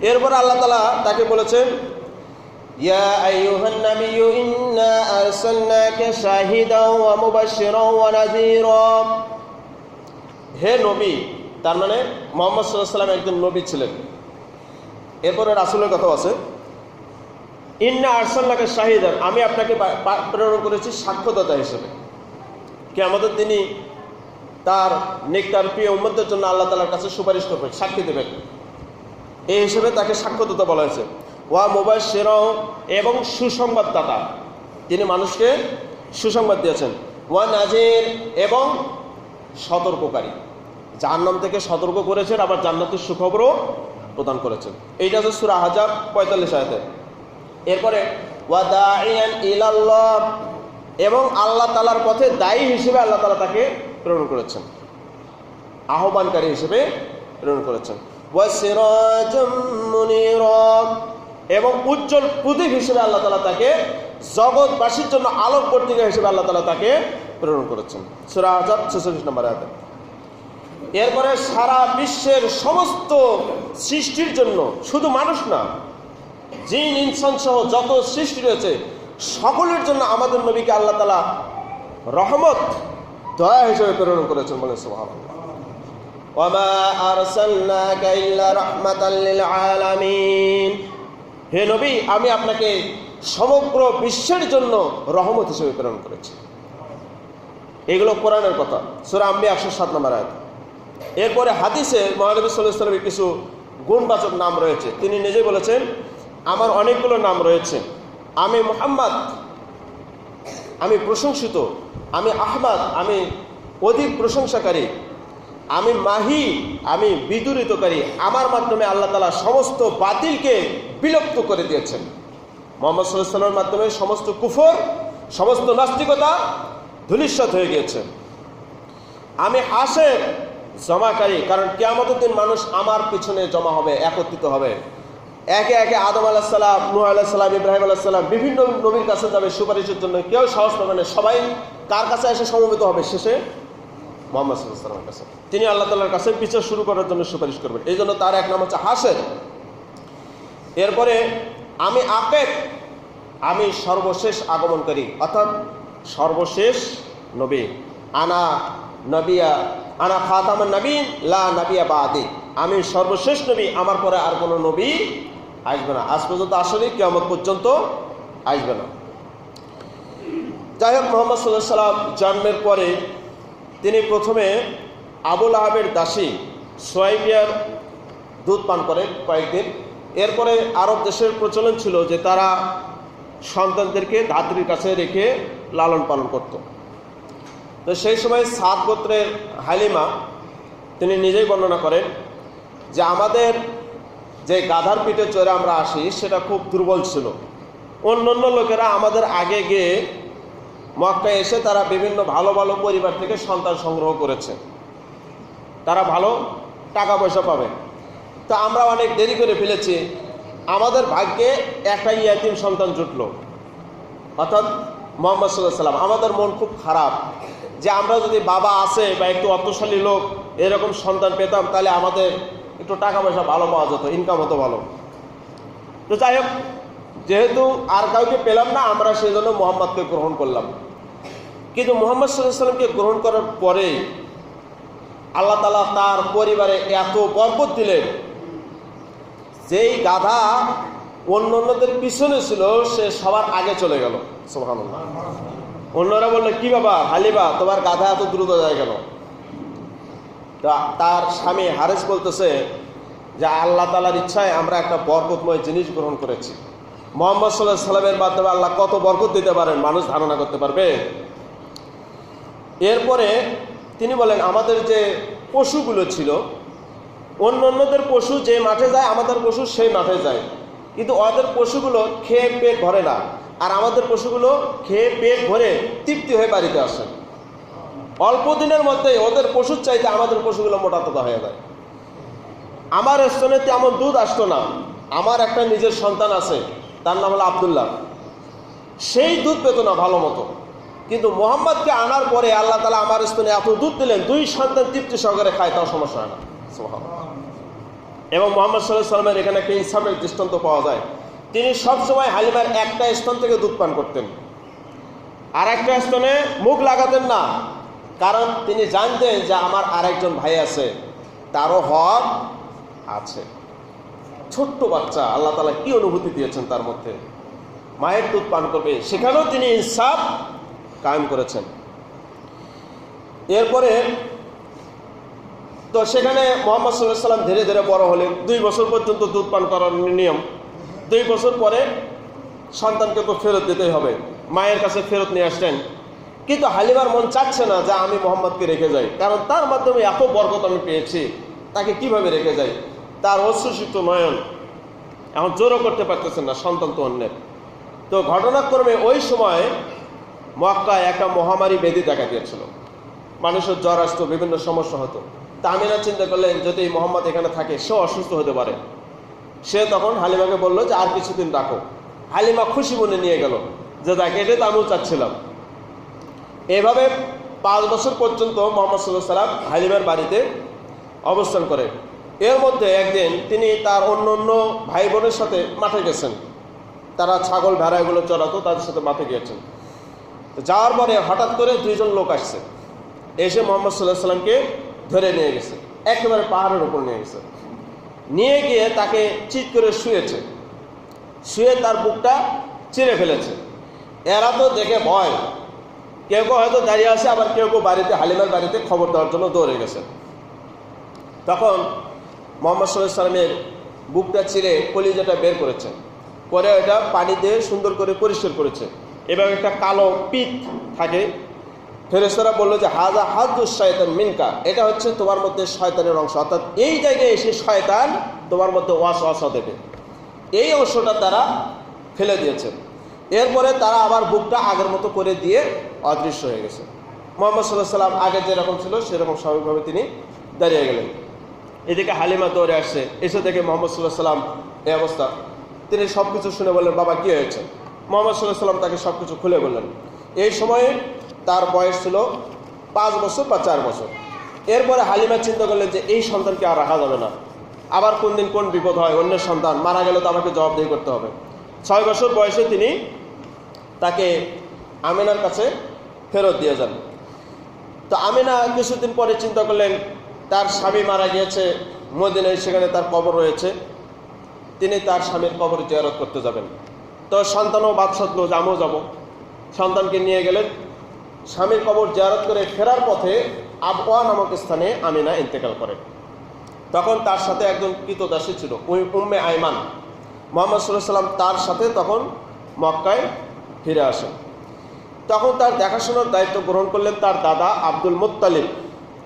এরপর আল্লাহ তাআলা তাকে বলেছেন, ইয়া আইয়ুহান নাবিয়্যু ইন্না আরসালনাকা শাহিদাও ওয়া মুবাশশিরাও ওয়া নাযীরা। হে নবী, তার মানে মুহাম্মদ সাল্লাল্লাহু আলাইহি ওয়াসাল্লাম একজন নবী ছিলেন। এরপরে রাসূলের কথা আছে, ইন্না আরসালনাকা শাহিদান, আমি আপনাকে প্রেরণ করেছি সাক্ষ্যদাতা হিসেবে। কিয়ামতের দিনই তার নেককার প্রিয় উম্মতের জন্য আল্লাহ তাআলার কাছে সুপারিশ করবেন, সাক্ষী দেবেন। এই হিসেবে তাকে সাক্ষ্যদাতা বলা হয়েছে। ওয়া মুবাশশিরাও, এবং সুসংবাদদাতা, তিনি মানুষকে সুসংবাদ দিয়েছেন। ওয়া নাযীর, এবং সতর্ককারী, জাহান্নাম থেকে সতর্ক করেছেন, আবার জান্নাতের সুখবরও প্রদান করেছেন। এইটা হচ্ছে সূরা আহজাব 45 আয়াতে। এরপরে ওয়া দাঈয়ান ইলাল্লাহ, এবং আল্লাহ তাআলার পথে দায়ী হিসেবে আল্লাহ তাআলা তাকে প্রেরণ করেছেন, আহ্বানকারী হিসেবে প্রেরণ করেছেন। ওয়া সিরাজাম মুনীরা, এবং উজ্জ্বল প্রদীপ হিসেবে আল্লাহ তাআলা তাকে, জগৎবাসীর জন্য আলোকবর্তিকা হিসেবে আল্লাহ তাআলা তাকে প্রেরণ করেছেন। সূরা আহজাব 46 নম্বর আয়াতে। এরপরে সারা বিশ্বের সমস্ত সৃষ্টির জন্য, শুধু মানুষ না, জিন ইনসান সহ যত সৃষ্টি রয়েছে সকলের জন্য আমাদের নবীকে আল্লাহ তাআলা রহমত, দয়া হিসেবে প্রেরণ করেছেন। বলেন সুবহানাল্লাহ। ওয়া মা আরসালনাকা ইল্লা রাহমাতাল লিল আলামিন। হে নবী, আমি আপনাকে সমগ্র বিশ্বের জন্য রহমত হিসেবে প্রেরণ করেছি। এগুলো কোরআনের কথা, সূরা আম্বিয়া 107 নম্বর আয়াত। এরপরে হাদিসে মহানবী সাল্লাল্লাহু আলাইহি ওয়াসাল্লামের কিছু গুণবাচক নাম রয়েছে। তিনি নিজেই বলেছেন, আমার অনেকগুলো নাম রয়েছে। আমি মুহাম্মদ, আমি প্রশংসিত। আমি আহমদ, আমি অধিক প্রশংসাকারী। আমি মাহি, আমি বিদুরিতকারী। আমার মাধ্যমে আল্লাহ তাআলা সমস্ত বাতিলকে বিলুপ্ত করে দিয়েছেন। মুহাম্মদ সাল্লাল্লাহু আলাইহি ওয়াসাল্লামের মাধ্যমে সমস্ত কুফর, সমস্ত নাস্তিকতা ধূলিসাৎ হয়ে গিয়েছে। আমি হাসের, জমাকারী, কারণ কিয়ামতের দিন মানুষ আমার পিছনে জমা হবে, একত্রিত হবে। একে একে আদম আলাইহিস সালাম, নূহ আলাইহিস সালাম, ইব্রাহিম আলাইহিস সালাম, বিভিন্ন নবীর কাছে যাবে সুপারিশের জন্য। কেউ সাহস পাবে না, সবাই কার কাছে এসে সমবেত হবে? শেষে মুহাম্মদ সাল্লাল্লাহু আলাইহি ওয়াসাল্লামের কাছে। তিনি আল্লাহ তাআলার কাছে বিচার শুরু করার জন্য সুপারিশ করবেন। এই জন্য তার এক নাম হচ্ছে হাসের। এরপরে আমি আকিব, আমি সর্বশেষ আগমনকারী, অর্থাৎ সর্বশেষ নবী। আনা নবিয়া, আনা খাতামুন নবীন লা নবিয়া বাদি, আমি সর্বশেষ নবী, আমার পরে আর কোনো নবী আসবে না। আজ পর্যন্ত আসলে কিয়ামত পর্যন্ত আসবে না। যাই হোক, মুহাম্মদ সাল্লাল্লাহু আলাইহি ওয়াসাল্লাম জন্মের পরে তিনি প্রথমে আবু লাহাবের দাসী সুয়াইবিয়ার দুধ পান করেন কয়েকদিন। এরপরে আরব দেশের প্রচলন ছিল যে তারা সন্তানদেরকে ধাত্রীর কাছে রেখে লালন পালন করত। তো সেই সময় সাদ গোত্রের হালিমা তিনি নিজেই বর্ণনা করেন যে আমাদের যে গাধার পিঠে চড়ে আমরা আসি সেটা খুব দুর্বল ছিল। অন্য অন্য লোকেরা আমাদের আগে গিয়ে মক্কায় এসে তারা বিভিন্ন ভালো ভালো পরিবার থেকে সন্তান সংগ্রহ করেছে, তারা ভালো টাকা পয়সা পাবে। তো আমরা অনেক দেরি করে ফেলেছি, আমাদের ভাগ্যে একটা ইয়াতীম সন্তান জুটল, অর্থাৎ মুহাম্মদ সাল্লাল্লাহু আলাইহি ওয়াসাল্লাম। আমাদের মন খুব খারাপ যে আমরা যদি বাবা আছে বা একটু অর্থশালী লোক এরকম সন্তান পেতাম, তাহলে আমাদের একটু টাকা পয়সা ভালো পাওয়া যেত, ইনকাম হতো ভালো। তো যাই হোক, যেহেতু আর কাউকে পেলাম না, আমরা সেই জন্য মুহাম্মদকে গ্রহণ করলাম। কিন্তু মুহাম্মদ সাল্লাল্লাহু আলাইহি ওয়াসাল্লামকে গ্রহণ করার পরে আল্লাহ তাআলা তার পরিবারে এত বরকত দিলেন, যেই গাধা অন্যদের পিছনে ছিল সে সবার আগে চলে গেল। সুবহানাল্লাহ। অন্যরা বললো, কি বাবা হালিমা, তোমার গাধা এত দ্রুত যায় কেন? তার স্বামী হারেস বলতেছে যে আল্লাহ তাআলার ইচ্ছায় আমরা একটা বরকতময় জিনিস গ্রহণ করেছি। মুহাম্মদ সাল্লাল্লাহু আলাইহি ওয়াসাল্লামের মাধ্যমে আল্লাহ কত বরকত দিতে পারেন মানুষ ধারণা করতে পারবে। এরপরে তিনি বলেন, আমাদের যে পশুগুলো ছিল, অন্যদের পশু যে মাঠে যায় আমাদের পশু সেই মাঠে যায়, কিন্তু ওদের পশুগুলো খেয়ে পেট ভরে না। আর আমাদের পশুগুলো খেয়ে পেট ভরে তৃপ্তি হয়ে বাড়িতে আসে। অল্প দিনের মধ্যেই ওদের পশুর চাইতে আমাদের পশুগুলো মোটা তোতা হয়ে যায়। আমার স্তনে তেমন দুধ আসতো না। আমার একটা নিজের সন্তান আছে, তার নাম হলো আব্দুল্লাহ। সেই দুধ পেত না ভালো মতো, কিন্তু মোহাম্মদকে আনার পরে আল্লাহ তাআলা আমার স্তনে এত দুধ দিলেন, 2 সন্তান তৃপ্তি সহকারে খায়, তাও সমস্যা হয় না। এবং মোহাম্মদ সাল্লাল্লাহু আলাইহি ওয়াসাল্লামের এখানে একটা ইনসাফের দৃষ্টান্ত পাওয়া যায়। তিনি সবসময় হালিমার একটা স্তন থেকে দুধ পান করতেন, আর একটা স্তনে মুখ লাগাতেন না, কারণ তিনি জানতেন যে আমার আরেকজন ভাই আছে, তারও হক আছে। ছোট্ট বাচ্চা, আল্লাহ তাআলা কি অনুভূতি দিয়েছেন তার মধ্যে, মায়ের দুধ পান করবে, সেখানেও তিনি ইনসাফ কায়েম করেছেন। এরপরে তো সেখানে মুহাম্মদ সাল্লাল্লাহু আলাইহি ওয়াসাল্লাম ধীরে ধীরে বড় হলেন। 2 বছর পর্যন্ত দুধ পান করার নিয়ম। 2 বছর পরে সন্তানকে তো ফেরত দিতেই হবে, মায়ের কাছে ফেরত নিয়ে আসলেন। কিন্তু হালিমার মন চাচ্ছে না যে আমি মোহাম্মদকে রেখে যাই, কারণ তার মাধ্যমে এত বরকত আমি পেয়েছি, তাকে কিভাবে রেখে যাই। তার অশ্রুসিক্ত নয়ন, এখন জোরও করতে পারতেছেন না, সন্তান তো অন্যের। তো ঘটনাক্রমে ওই সময় মক্কায় একটা মহামারী ব্যাধি দেখা দিয়েছিল, মানুষের জ্বর আসতো, বিভিন্ন সমস্যা হতো। তা আমিনা চিন্তা করলেন যদি মোহাম্মদ এখানে থাকে সেও অসুস্থ হতে পারে। সে তখন হালিমাকে বলল যে আর কিছুদিন রাখো। হালিমা খুশি মনে নিয়ে গেল যে দেখ, এটাই তো আমিও চাচ্ছিলাম। এভাবে 5 বছর পর্যন্ত মুহাম্মদ সাল্লাল্লাহু আলাইহি ওয়াসাল্লাম হালিমার বাড়িতে অবস্থান করে। এর মধ্যে একদিন তিনি তার অন্য অন্য ভাই বোনের সাথে মাঠে গেছেন, তারা ছাগল ভেড়া এগুলো চড়াতো, তাদের সাথে মাঠে গিয়েছেন। যাওয়ার পরে হঠাৎ করে 2 জন লোক আসছে, এসে মুহাম্মদ সাল্লাল্লাহু আলাইহি ওয়াসাল্লামকে ধরে নিয়ে গেছে, একেবারে পাহাড়ের উপর নিয়ে গেছে। নিয়ে গিয়ে তাকে চিৎ করে শুয়েছে, শুয়ে তার বুকটা চিরে ফেলেছে। এরা তো দেখে ভয়, কেউ কেউ হয়তো দাঁড়িয়ে আছে, আবার কেউ কেউ বাড়িতে হালিমার বাড়িতে খবর দেওয়ার জন্য দৌড়ে গেছে। তখন মুহাম্মদ সাল্লাল্লাহু আলাইহি ওয়াসাল্লামের বুকটা চিরে কলিজাটা বের করেছে, পরে এটা পানি দিয়ে সুন্দর করে পরিষ্কার করেছে। এবার একটা কালো পিত থাকে, ফেরেশতারা বললো যে হাযা হাযুশ শায়তান মিনকা, এটা হচ্ছে তোমার মধ্যে শয়তানের অংশ, অর্থাৎ এই জায়গায় এসে শয়তান তোমার মধ্যে ওয়াসওয়াসা দেবে। এই অংশটা তারা ফেলে দিয়েছে। এরপরে তারা আবার বুকটা আগের মতো করে দিয়ে অদৃশ্য হয়ে গেছে। মুহাম্মদ সাল্লাল্লাহু আলাইহি ওয়াসাল্লাম আগে যেরকম ছিল সেরকম স্বাভাবিকভাবে তিনি দাঁড়িয়ে গেলেন। এদিকে হালিমা দৌড়ে আসছে, এসে দেখে মুহাম্মদ সাল্লাল্লাহু আলাইহি ওয়াসাল্লাম এই অবস্থা। তিনি সব কিছু শুনে বললেন, বাবা কি হয়েছে? মুহাম্মদ সাল্লাল্লাহু আলাইহি ওয়াসাল্লাম তাকে সব কিছু খুলে বললেন। এই সময়ে তার বয়স ছিল 5 বছর বা 4 বছর। এরপরে হালিমা চিন্তা করলেন যে এই সন্তানকে আর রাখা যাবে না, আবার কোন দিন কোন বিপদ হয়, অন্যের সন্তান মারা গেলে তো আমাকে জবাবদিহি করতে হবে। 6 বছর বয়সে তিনি তাকে আমিনার কাছে ফেরত দিয়ে যান। তো আমিনা কিছুদিন পরে চিন্তা করলেন তার স্বামী মারা গিয়েছে মদিনায়, সেখানে তার কবর রয়েছে, তিনি তার স্বামীর কবর জিয়ারত করতে যাবেন। তো সন্তানও বাদ সাধলো যে আমিও যাব, সন্তানকে নিয়ে গেলেন। স্বামীর কবর জিয়ারত করে ফেরার পথে আবওয়া নামক স্থানে আমিনা ইন্তেকাল করেন। তখন তার সাথে একজন কৃতদাসী ছিল, উম্মে আইমান। মুহাম্মদ সাল্লাল্লাহু আলাইহি ওয়াসাল্লাম তার সাথে তখন মক্কায় ফিরে আসেন। তখন তার দেখাশোনার দায়িত্ব গ্রহণ করলেন তার দাদা আব্দুল মুত্তালিব।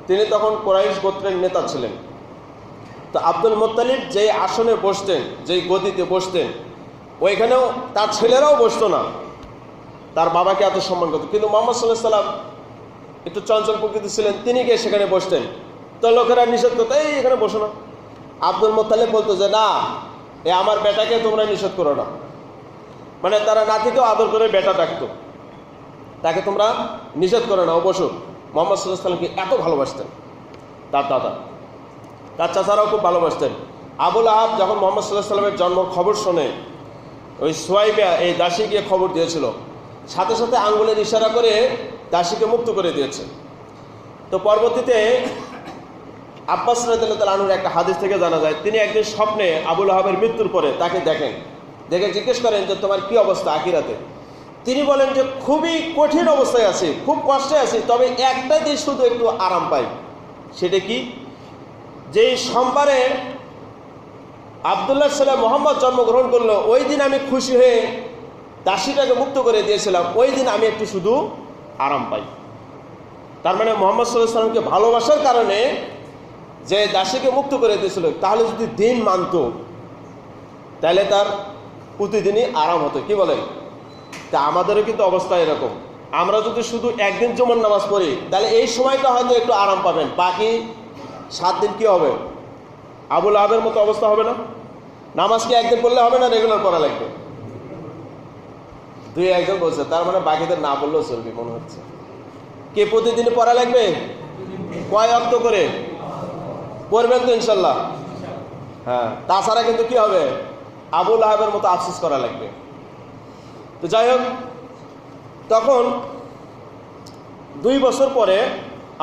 তিনি তখন কুরাইশ গোত্রের নেতা ছিলেন। তো আব্দুল মুত্তালিব যেই আসনে বসতেন, যেই গদিতে বসতেন, ওইখানেও তার ছেলেরাও বসতো না, তার বাবাকে এত সম্মান করত। কিন্তু মুহাম্মদ সাল্লাল্লাহু আলাইহি ওয়াসাল্লাম একটু চঞ্চল প্রকৃতি ছিলেন, তিনি গিয়ে সেখানে বসতেন। তো লোকেরা নিষেধ করতো, এই এখানে বসো না। আব্দুল মুত্তালিব বলতো যে না, এ আমার বেটাকে তোমরা নিষেধ করো না, মানে তারা নাতিকেও আদর করে বেটা ডাকতো, তাকে তোমরা নিষেধ করো না, ও বসো। মুহাম্মদ সাল্লাল্লাহু আলাইহি ওয়াসাল্লামকে এত ভালোবাসতেন তার দাদা, তার চাচারাও খুব ভালোবাসতেন। আবুল আহাব যখন মুহাম্মদ সাল্লাল্লাহু আলাইহি ওয়াসাল্লামের জন্ম খবর শোনে, ওই সুয়াইবা এই দাসী গিয়ে খবর দিয়েছিল, সাথে সাথে আঙ্গুলের ইশারা করে দাসীকে মুক্ত করে দিয়েছে। তো পরবর্তীতে আব্বাস রাদিয়াল্লাহু তাআলা আনহুর একটা হাদিস থেকে জানা যায়, তিনি একদিন স্বপ্নে আবুল আহাবের মৃত্যুর পরে তাকে দেখেন, দেখে জিজ্ঞেস করেন যে তোমার কি অবস্থা আখিরাতে। তিনি বলেন যে খুবই কঠিন অবস্থায় আছি, খুব কষ্টে আছি, তবে একটা দিন শুধু একটু আরাম পাই। সেটা কি? যেই সোমবারে আব্দুল্লাহ সাল্লাহ মোহাম্মদ জন্মগ্রহণ করলো, ওই দিন আমি খুশি হয়ে দাসীটাকে মুক্ত করে দিয়েছিলাম, ওই দিন আমি একটু শুধু আরাম পাই। তার মানে মুহাম্মদ সাল্লাল্লাহু আলাইহি ওয়াসাল্লামকে ভালোবাসার কারণে যে দাসীকে মুক্ত করে দিয়েছিল, তাহলে যদি দিন মানত তাহলে তার প্রতিদিনই আরাম হতো। কি বলেন? তা আমাদেরও কিন্তু অবস্থা এরকম। আমরা যদি শুধু একদিন জুমার নামাজ পড়ি তাহলে এই সময়টা হয়তো একটু আরাম পাবেন, বাকি 7 দিন কি হবে? আবুল আহাবের মতো অবস্থা হবে না? নামাজ কি একদিন পড়লে হবে না, রেগুলার পড়া লাগবে? 2-1 জন বলছে, তার মানে বাকিদের না বললেও চলবে মনে হচ্ছে। কে প্রতিদিনই পড়া লাগবে? কয় ওয়াক্ত করে পড়বেন তো ইনশাল্লাহ? হ্যাঁ, তাছাড়া কিন্তু কি হবে? আবুল আহাবের মতো আফসোস করা লাগবে। তো যাই হোক, তখন 2 বছর পরে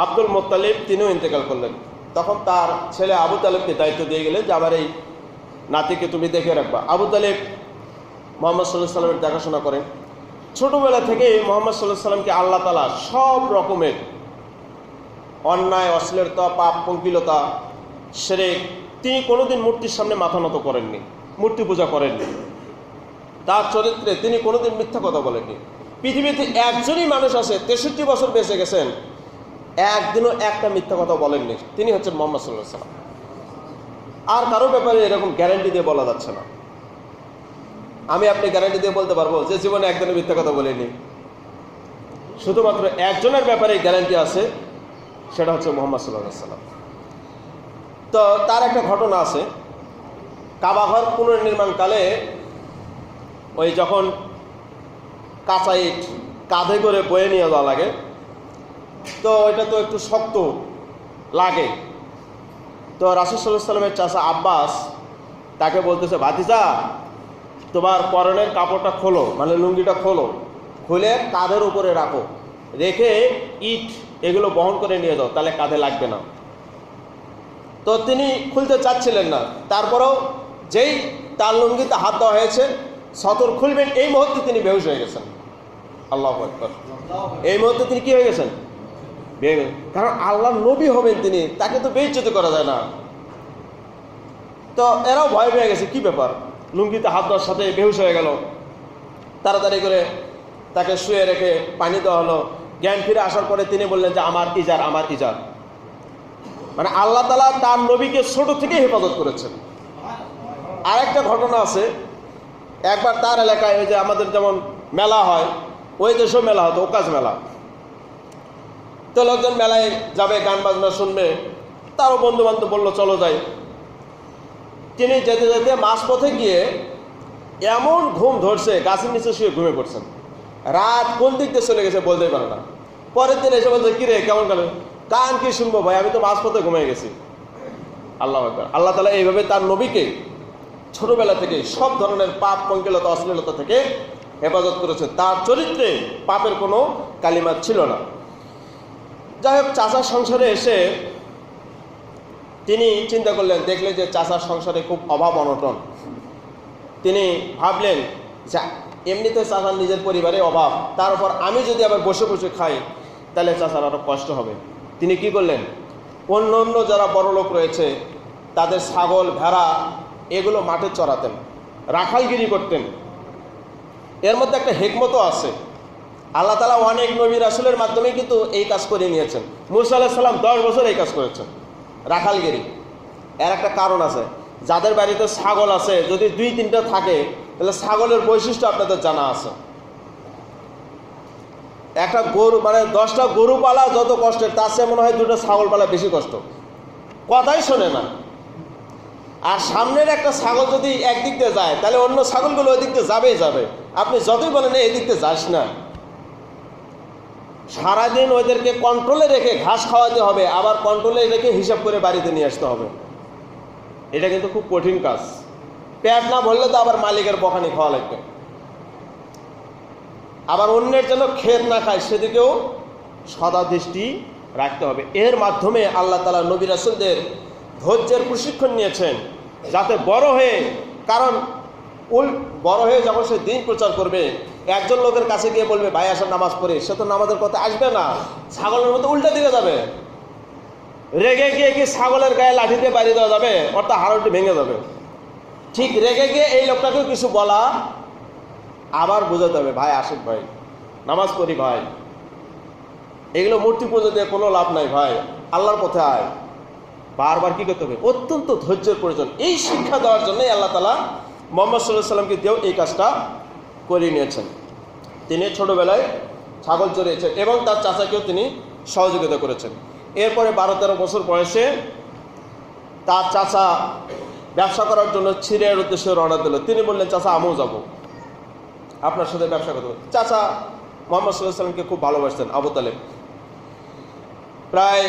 আব্দুল মুত্তালিব তিনিও ইন্তেকাল করলেন। তখন তার ছেলে আবু তালেবকে দায়িত্ব দিয়ে গেলেন যে আমার এই নাতিকে তুমি দেখে রাখবা। আবু তালেব মুহাম্মদ সাল্লাল্লাহু আলাইহি ওয়াসাল্লামের দেখাশোনা করেন। ছোটবেলা থেকেই মুহাম্মদ সাল্লাল্লাহু আলাইহি ওয়াসাল্লামকে আল্লাহ তাআলা সব রকমের অন্যায়, অশ্লীলতা, পাপ, পঙ্কিলতা, শিরক, তিনি কোনোদিন মূর্তির সামনে মাথা নত করেননি, মূর্তি পূজা করেননি। তার চরিত্রে তিনি কোনোদিন মিথ্যা কথা বলেননি। পৃথিবীতে একজনই মানুষ আছে 63 বছর বেঁচে গেছেন, একদিনও একটা মিথ্যা কথা বলেননি, তিনি হচ্ছেন মুহাম্মদ সাল্লাল্লাহু আলাইহি ওয়াসাল্লাম। আর কারো ব্যাপারে এরকম গ্যারান্টি দিয়ে বলা যাচ্ছে না। আমি আপনি গ্যারান্টি দিয়ে বলতে পারবো যে জীবনে একদিনও মিথ্যা কথা বলিনি। শুধুমাত্র একজনের ব্যাপারে গ্যারান্টি আছে, সেটা হচ্ছে মুহাম্মদ সাল্লাল্লাহু আলাইহি ওয়াসাল্লাম। তো তার একটা ঘটনা আছে, কাবাঘর পুনর্নির্মাণকালে ওই যখন কাঁচা ইট কাঁধে করে বয়ে নিয়ে যাওয়া লাগে, তো এটা তো একটু শক্ত লাগে। তো রাসূল সাল্লাল্লাহু আলাইহি ওয়াসাল্লামের চাচা আব্বাস তাকে বলতেছে, ভাতিজা তোমার পরনের কাপড়টা খোলো, মানে লুঙ্গিটা খোলো, খুলে কাঁধের উপরে রাখো, রেখে ইট এগুলো বহন করে নিয়ে যাও, তাহলে কাঁধে লাগবে না। তো তিনি খুলতে চাচ্ছিলেন না, তারপরেও যেই তার লুঙ্গিতে হাত দেওয়া হয়েছে, সতর খুলবেন, এই মুহূর্তে তিনি বেহুশ হয়ে গেছেন। আল্লাহু আকবার! এই মুহূর্তে তিনি কি হয়ে গেছেন? কারণ আল্লাহর নবী হবেন তিনি, তাকে তো বেইজ্জতি করা যায় না। তো এরাও ভয় পেয়ে গেছে, কি ব্যাপার, লুঙ্গিতে হাত দেওয়ার সাথে বেহুশ হয়ে গেল। তাড়াতাড়ি করে তাকে শুয়ে রেখে পানি দেওয়া হলো। জ্ঞান ফিরে আসার পরে তিনি বললেন যে আমার ইজার, আমার ইজার। মানে আল্লাহ তাআলা তার নবীকে ছোট থেকে হেফাজত করেছেন। আরেকটা ঘটনা আছে, একবার তার এলাকায় ওই যে আমাদের যেমন মেলা হয়, ওই দেশেও মেলা হতো, ওকাজ মেলা। তো লোকজন মেলায় যাবে, গান বাজনা শুনবে, তারও বন্ধু বান্ধব বললো চলো যাই। তিনি যেতে যেতে মাঝপথে গিয়ে এমন ঘুম ধরছে, গাছের নিচে শুয়ে ঘুমিয়ে পড়ছেন। রাত কোন দিক দিয়ে চলে গেছে বলতেই পারে না। পরের দিন এসে বলছে, কিরে কেমন গেল? কান কি শুনবো ভাই, আমি তো মাঝপথে ঘুমিয়ে গেছি। আল্লাহু আকবার! আল্লাহ তাআলা এইভাবে তার নবীকে ছোটবেলা থেকে সব ধরনের পাপ, পঙ্কিলতা, অশ্লীলতা থেকে হেফাজত করেছে। তার চরিত্রে পাপের কোনো কালিমা ছিল না। যাই হোক, চাচার সংসারে এসে তিনি চিন্তা করলেন, দেখলেন যে চাচার সংসারে খুব অভাব অনটন। তিনি ভাবলেন যে এমনিতে চাচার নিজের পরিবারে অভাব, তার উপর আমি যদি আবার বসে বসে খাই তাহলে চাচার আরও কষ্ট হবে। তিনি কি করলেন, অন্য অন্য যারা বড় লোক রয়েছে তাদের ছাগল, ভেড়া এগুলো মাঠে চড়াতেন, রাখালগিরি করতেন। এর মধ্যে একটা হিকমতও আছে। আল্লাহ তাআলা অনেক নবী রাসূলের মাধ্যমে কিন্তু এই কাজ করে নিয়েছেন। মূসা আলাইহিস সালাম 10 বছর এই কাজ করেছেন, রাখালগিরি। এর একটা কারণ আছে, যাদের বাড়িতে ছাগল আছে যদি 2-3টা থাকে তাহলে ছাগলের বৈশিষ্ট্য আপনাদের জানা আছে। একটা গরু মানে 10টা গরু পালা যত কষ্টের, তার চেয়ে মনে হয় 2টা ছাগল পালা বেশি কষ্ট, কথাই শোনে না। আর সামনের একটা ছাগল যদি একদিক দিয়ে যায় তাহলে অন্য ছাগলগুলো ওই দিক দিয়ে যাবেই যাবে, আপনি যতই বলেন এই দিক দিয়ে যাস না। সারাদিন ওদেরকে কন্ট্রোলে রেখে ঘাস খাওয়াতে হবে, আবার কন্ট্রোলে রেখে হিসাব করে বাড়িতে নিয়ে আসতে হবে। এটা কিন্তু খুব কঠিন কাজ। পেট না ভরলে তো আবার মালিকের বকানি খাওয়া লাগবে, আবার অন্যের যেন খেত না খায় সেদিকেও সদা দৃষ্টি রাখতে হবে। এর মাধ্যমে আল্লাহ তাআলা নবী রাসূলদের ধৈর্যের প্রশিক্ষণ নিয়েছেন, যাতে বড় হয়ে, কারণ বড় হয়ে যখন সে দিন প্রচার করবে, একজন লোকের কাছে গিয়ে বলবে ভাই আসেন নামাজ পড়ে, সে তো নামাজের কথা আসবে না, ছাগলের মতো উল্টা দিকে যাবে। রেগে গিয়ে কি ছাগলের গায়ে লাঠি দিয়ে বাড়ি দেওয়া যাবে? অর্থাৎ হাড়টি ভেঙে যাবে। ঠিক রেগে গিয়ে এই লোকটাকেও কিছু বলা, আবার বোঝাতে হবে ভাই আসেন ভাই নামাজ পড়ি ভাই, এগুলো মূর্তি পুজো দিয়ে কোনো লাভ নাই ভাই, আল্লাহর পথে আয়। বারবার কি করতে হবে? অত্যন্ত ধৈর্যের প্রয়োজন। এই শিক্ষা দেওয়ার জন্যই আল্লাহ তাআলা মুহাম্মদ সাল্লাল্লাহু আলাইহি ওয়াসাল্লামকে দিয়েও এই কাজটা করে নিয়েছেন। তিনি ছোটবেলায় ছাগল চড়িয়েছেন এবং তার চাচাকেও তিনি সহযোগিতা করেছেন। এরপরে 12-13 বছর বয়সে তার চাচা ব্যবসা করার জন্য সিরিয়ার উদ্দেশ্যে রওনা দিল। তিনি বললেন, চাচা আমিও যাব, আপনার সাথে ব্যবসা করতে হবে। চাচা মুহাম্মদ সাল্লাল্লাহু আলাইহি ওয়াসাল্লামকে খুব ভালোবাসতেন আবু তালেব। প্রায়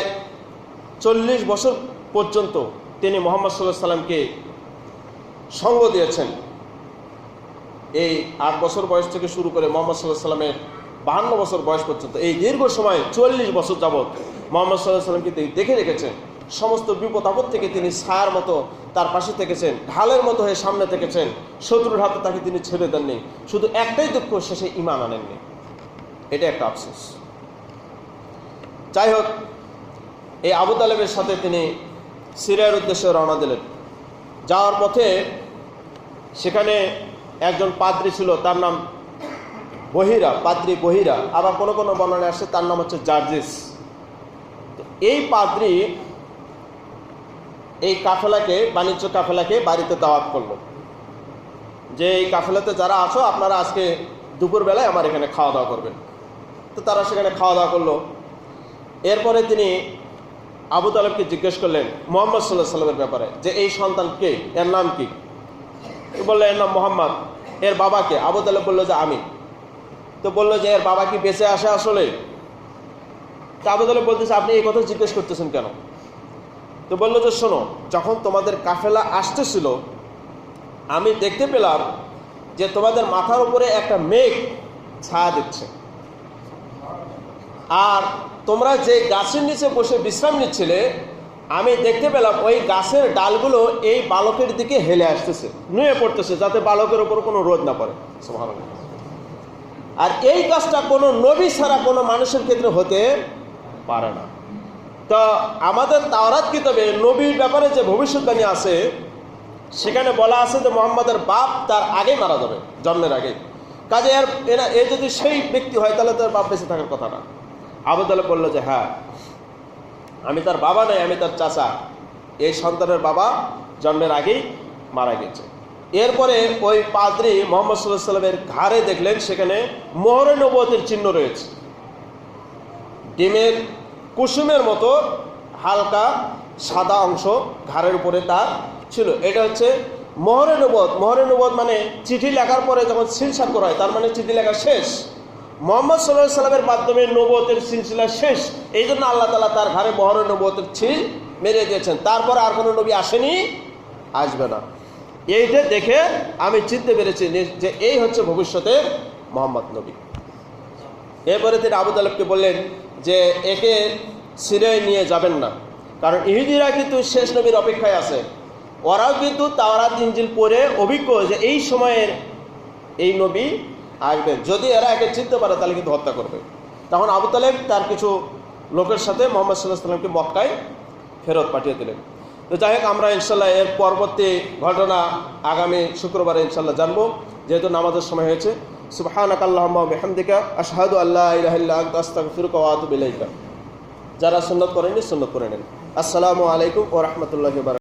40 বছর পর্যন্ত তিনি মুহাম্মদ সাল্লাল্লাহু আলাইহি ওয়াসাল্লামকে সঙ্গ দিয়েছেন। এই 8 বছর বয়স থেকে শুরু করে মুহাম্মদ সাল্লাল্লাহু আলাইহি ওয়াসাল্লামের 52 বছর বয়স পর্যন্ত, এই দীর্ঘ সময় 40 বছর যাবৎ মুহাম্মদ সাল্লাল্লাহু আলাইহি ওয়াসাল্লামকে তিনি দেখে রেখেছেন। সমস্ত বিপদ আপদ থেকে তিনি ছায়ার মতো তার পাশে থেকেছেন, ঢালের মতো হয়ে সামনে থেকেছেন, শত্রুর হাতে তাকে তিনি ছেড়ে দেননি। শুধু একটাই দুঃখ, শেষে ঈমান আনেননি, এটা একটা আফসোস। যাই হোক, এই আবু তালেবের সাথে তিনি সিরিয়ার উদ্দেশ্যে রওনা দিলেন। যাওয়ার পথে সেখানে একজন পাদ্রী ছিল, তার নাম বহিরা, পাদ্রী বহিরা। আবার কোনো কোনো বর্ণনায় আসছে তার নাম হচ্ছে জার্জিস। এই পাদ্রী এই কাফেলাকে, বাণিজ্য কাফেলাকে বাড়িতে দাওয়াত করলো যে এই কাফেলাতে যারা আছো আপনারা আজকে দুপুরবেলায় আমার এখানে খাওয়া দাওয়া করবেন। তো তারা সেখানে খাওয়া দাওয়া করলো। এরপরে তিনি আবু তালেবকে জিজ্ঞেস করলেন মুহাম্মদ সাল্লাল্লাহু আলাইহি ওয়াসাল্লামের ব্যাপারে, যে এই সন্তান কে, এর নাম কি? তো বললো এর নাম মোহাম্মদ। এর বাবাকে? আবু তালেব বললো যে আমি। তো বললো যে এর বাবা কি বেঁচে আসে আসলে? তো আবু তালেব বলতেছে, আপনি এই কথা জিজ্ঞেস করতেছেন কেন? তো বললো যে শোনো, যখন তোমাদের কাফেলা আসতেছিল আমি দেখতে পেলাম যে তোমাদের মাথার উপরে একটা মেঘ ছায়া দিচ্ছে, আর তোমরা যে গাছের নিচে বসে বিশ্রাম নিচ্ছিলে আমি দেখতে পেলাম ওই গাছের ডালগুলো এই বালকের দিকে হেলে আসতেছে, নুয়ে পড়তেছে, যাতে বালকের উপর কোনো রোদ না পড়ে। সুবহানাল্লাহ। আর এই কাজটা কোনো নবী ছাড়া কোনো মানুষের ক্ষেত্রে হতে পারে না। তো আমাদের তাওরাত কিতাবে নবীর ব্যাপারে যে ভবিষ্যৎবাণী আছে সেখানে বলা আছে যে মুহাম্মাদের বাপ তার আগে মারা যাবে, জন্মের আগে। কাজে এ যদি সেই ব্যক্তি হয় তাহলে তার বাপ বেঁচে থাকার কথা না। আবু তালেব বলল যে হ্যাঁ, আমি তার বাবা নই, আমি তার চাচা। এই সন্তানের বাবা জন্মের আগেই মারা গেছে। এরপরে ওই পাদ্রী মুহাম্মদ সাল্লাল্লাহু আলাইহি ওয়াসাল্লামের ঘাড়ে দেখলেন সেখানে মোহরে নবুয়তের চিহ্ন রয়েছে, ডিমের কুসুমের মতো হালকা সাদা অংশ ঘাড়ের উপরে তার ছিল। এটা হচ্ছে মোহরে নবুয়ত। মোহরে নবুয়ত মানে চিঠি লেখার পরে যখন সিল স্বাক্ষর হয়, তার মানে চিঠি লেখা শেষ। মুহাম্মদ সাল্লাল্লাহু আলাইহি ওয়াসাল্লামের মাধ্যমে নবুয়তের সিলসিলা শেষ। এই জন্য আল্লাহ তাআলা তার ঘাড়ে মোহরে নবুয়তের ছিল মেরে দিয়েছেন। তারপর আর কোনো নবী আসেনি, আসবে না। এইটা দেখে আমি চিনতে পেরেছি যে এই হচ্ছে ভবিষ্যতের মুহাম্মদ নবী। এরপরে তিনি আবু তালেবকে বললেন যে একে সিরিয়ায় নিয়ে যাবেন না, কারণ ইহুদিরা কিন্তু শেষ নবীর অপেক্ষায় আছে। ওরাও কিন্তু তাওরাত ইনজিল পড়ে অভিজ্ঞ যে এই সময়ের এই নবী আসবেন। যদি এরা একে চিনতে পারে তাহলে কিন্তু হত্যা করবে। তখন আবু তালেব তার কিছু লোকের সাথে মুহাম্মদ সাল্লাল্লাহু আলাইহি ওয়াসাল্লামকে মক্কায় ফেরত পাঠিয়ে দিলেন। তো যাই হোক, আমরা ইনশাল্লাহ এর পরবর্তী ঘটনা আগামী শুক্রবারে ইনশাল্লাহ জানবো, যেহেতু নামাজের সময় হয়েছে। সুবহানাকাল্লাহুম্মা ওয়া বিহামদিকা আশহাদু আল্লা ইলাহা ইল্লা আনতা আস্তাগফিরুকা ওয়া আতুবু ইলাইকা। যারা সুন্নাত করেননি সুন্নাত করে নেন। আসসালামু আলাইকুম ওয়া রাহমাতুল্লাহি ওয়া বারাকাতুহু।